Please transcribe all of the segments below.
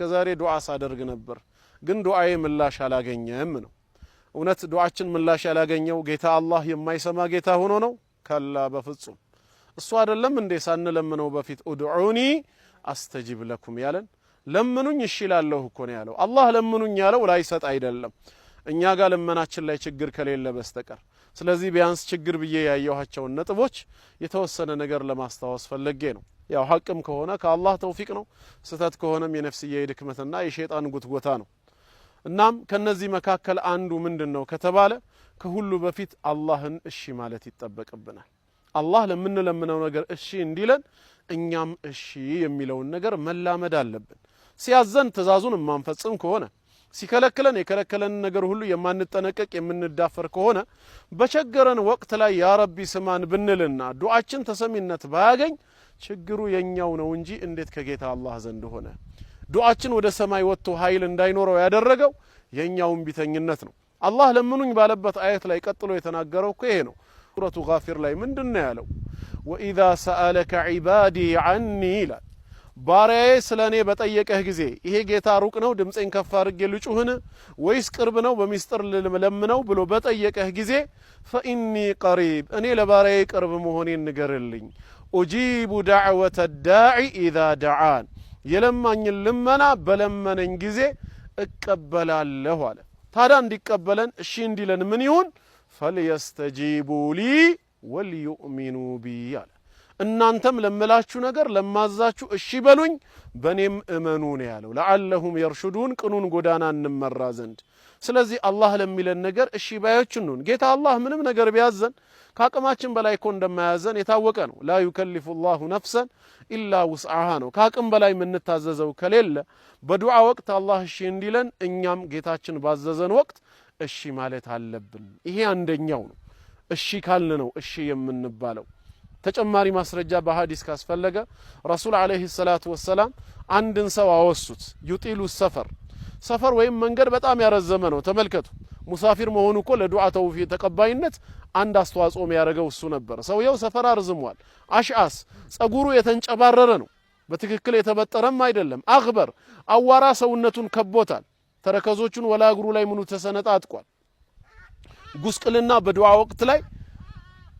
እስከዛሬ ዱዓ ሳደርግ ነበር ግን ዱዓዬ ምላሽ አላገኘም ነው እውነት ዱዓችን ምላሽ ያላገኘው ጌታ አላህ የማይሰማ ጌታ ሆኖ ነው ከላ በፍጹም እሱ አይደለም እንዴ ሳንለምነው በፊት ኡድዑኒ አስተጂብ ለኩም ያለን ለምኑኝ እሺ እላለሁ እኮ ነው ያለው አላህ ለምኑኝ ያለው ላይሰጥ አይደለም እኛ ጋር ለመናችን ላይ ችግር ከሌለ በስተቀር ስለዚህ ቢያንስ ችግር ብዬ ያየኋቸው ነጥቦች የተወሰነ ነገር ለማስተዋወስ ፈልጌ ነው ያው ሐቅም ከሆነ ከአላህ ተውፊቅ ነው ስተት ከሆነም የነፍስዬ ድክመትና የሸይጣን ጉትጎታ ነው እናም ከነዚህ መካከል አንዱ ምንድነው ከተባለ ከሁሉ በፊት አላህን እሺ ማለት ይጠበቅብናል አላህ ለምንለምነው ነገር እሺ እንዲለን እኛም እሺ የሚለውን ነገር መላመድ አለብን ሲያዘን ትእዛዙን ማንፈጽም ከሆነ ሲከለክለን የከለከለን ነገር ሁሉ የማንጠነቀቅ የምንዳፈር ከሆነ በቸገረን ወቅት ላይ ያ ረቢ ስማን ብንልና ዱዓችን ተሰሚነት ባያገኝ ችግሩ የኛው ነው እንጂ እንዴት ከጌታ አላህ ዘንድ ሆነ ዱዓችን ወደ ሰማይ ወጥቶ ኃይል እንዳይኖረው ያደረገው የኛው ቢተኝነት ነው አላህ ለምኑኝ ባለበት አያት ላይ ቀጥሎ የተናገረው እኮ ይሄ ነው ሱረቱ ጋፊር ላይ ምንድነው ያለው ወኢዛ ሰአለከ ዒባዲ ዐኒ ይላል ባሪያዬ ስለኔ በጠየቀህ ጊዜ ይሄ ጌታ ሩቅ ነው ድምጼን ከፍ አድርጌ ልጩህን ወይስ ቅርብ ነው በሚስጥር ለምነው ብሎ በጠየቀህ ጊዜ ፈኢኒ ቀሪብ እኔ ለባሪያዬ ቅርብ መሆኔን ንገርልኝ ኡጂቡ ዳዕወተ ዳዒ ኢዛ ደዓን የለማኝን ልመና በለመነኝ ጊዜ እቀበላለሁ አለ ታዲያ እንዲቀበለን እሺ እንዲለን ምን ይሁን ፈልየስተጂቡ ሊ ወልዩእሚኑ ቢ አለ እናንተም ለምላችሁ ነገር ለማዛችሁ እሺ በሉኝ በኔም እመኑ ነው ያለው ለዓለሁም የርሹዱን ቅኑን ጎዳና እንመራ ዘንድ ስለዚህ አላህ ለሚለን ነገር እሺ ባዮች ነን ጌታ አላህ ምንም ነገር ቢያዘን ካቅማችን በላይ እኮ እንደማያዘን የታወቀ ነው ላ ዩከሊፉ ላሁ ነፍሰን ኢላ ውስዓሃ ነው ካቅም በላይ የምንታዘዘው ከሌለ በዱዓ ወቅት አላህ እሺ እንዲለን እኛም ጌታችን ባዘዘን ወቅት እሺ ማለት አለብን ይሄ አንደኛው ነው እሺ ካልን ነው እሺ የምንባለው ተጨማሪ ማስረጃ በሐዲስ ካስፈለገ ረሱል አለይሂ ሰላቱ ወሰለም አንድን ሰው አወሱት ይጢሉ ሰፈር ወይም መንገድ በጣም ያረዘመ ነው ተመልከቱ ሙሳፊር መሆኑ እኮ ለዱዓ ተውፊቅ ተቀባይነት አንድ አስተዋጽኦ የሚያደርገው እሱ ነበር ሰውየው ሰፈር አርዝሟል አሽአስ ጸጉሩ የተንጨባረረ ነው በትክክል የተበጠረም አይደለም አግበር አዋራ ሰውነቱን ከቦታል ተረከዞቹን ወላ እግሩ ላይ ምኑ ተሰነጣጥቋል ጉስቅልና በዱዓ ወቅት ላይ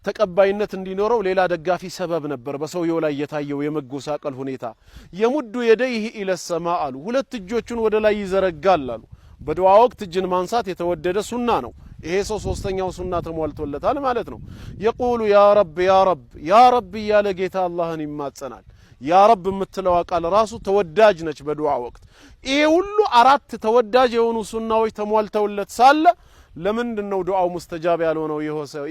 ተቀባይነት እንዲኖረው ሌላ ደጋፊ ሰበብ ነበር በሰውየው ላይ የታየው የመጎሳቀል ሁኔታ የሙዱ የደይህ ኢለ ሰማእ አሉ ሁለት እጆቹን ወደ ላይ ይዘረጋል አሉ በዱዓ ወቅት እጅን ማንሳት የተወደደ ሱና ነው ይሄ ሰው ሶስተኛው ሱና ተሟልቶለታል ማለት ነው የቁሉ ያ ረብ ያለ ጌታ አላህን ይማጸናል ያ ረብ የምትለው ቃል ራሱ ተወዳጅ ነች በዱዓ ወቅት ይሄ ሁሉ አራት ተወዳጅ የሆኑ ሱናዎች ተሟልተውለት ሳለ ለምንድነው ዱዓው ሙስተጃብ ያልሆነው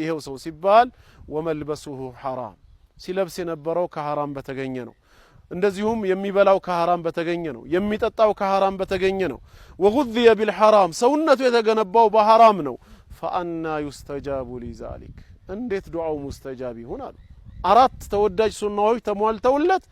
ይሄው ሰው ሲባል ወመልበሱሁ ሐራም ሲለብስ የነበረው ከሐራም በተገኘ ነው እንደዚሁም የሚበላው ከሐራም በተገኘ ነው የሚጠጣው ከሐራም በተገኘ ነው ወጉذي بالحرام ሰውነቱ የተገነባው በሐራም ነው ፈአና يستجاب لذلك እንዴት ዱዓው ሙስተጃብ ይሆናል አራት ተወዳጅ ሱናዎች ተሟልተውለት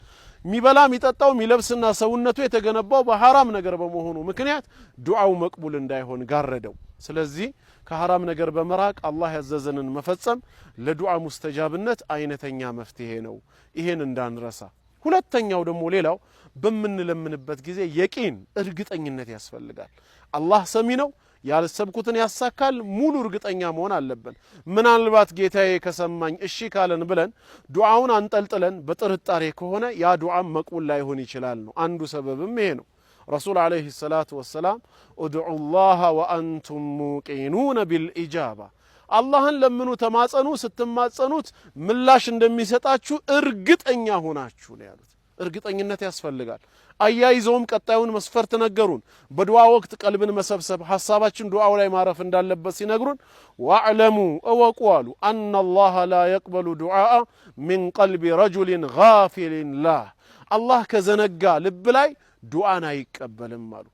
ሚበላ ሚጠጣው ሚለብስና ሰውነቱ የተገነባው በሐራም ነገር በመሆኑ ምክንያት ዱዓው መቅቡል እንዳይሆን ጋረደው ስለዚህ ከሐራም ነገር በመራቅ አላህ ያዘዘንን መፈጸም ለዱዓ ሙስተጃብነት አይነተኛ መፍትሄ ነው ይሄን እንዳንረሳ ሁለተኛው ደግሞ ሌላው በመንለምንበት ጊዜ የቂን እርግጠኝነት ያስፈልጋል አላህ ሰሚ ነው ያልሰብኩትን ያሳካል ሙሉ እርግጠኛ መሆን አለብን ምናልባት ጌታዬ ከሰማኝ እሺ ካለን ብለን ዱዓውን አንጠልጥለን በጥርጣሬ ከሆነ ያ ዱዓ መቅቡል ላይሆን ይችላል ነው አንዱ ሰበብም ይሄ ነው ረሱል አለይሂ ሰላቱ ወሰላም ኡድዑ ላህ ወአንቱም ሙቂኑን ቢልኢጃባ አላህን ለምኑ ተማጸኑ ስትማጸኑት ምላሽ እንደሚሰጣችሁ እርግጠኛ ሆናችሁ ነው ያሉት እርግጠኝነት ያስፈልጋል አያይዘውም ቀጣዩን መስፈርት ነገሩን በዱዓ ወቅት ቀልብን መሰብሰብ ሐሳባችን ዱዓው ላይ ማረፍ እንዳለበት ሲነግሩን ወአዕለሙ አወቁሉ አን አላህ ላ يقبل ዱዓአ من قلب رجل غافل له አላህ ከዘነጋ ልብ ላይ ዱዓን አይቀበልም አሉ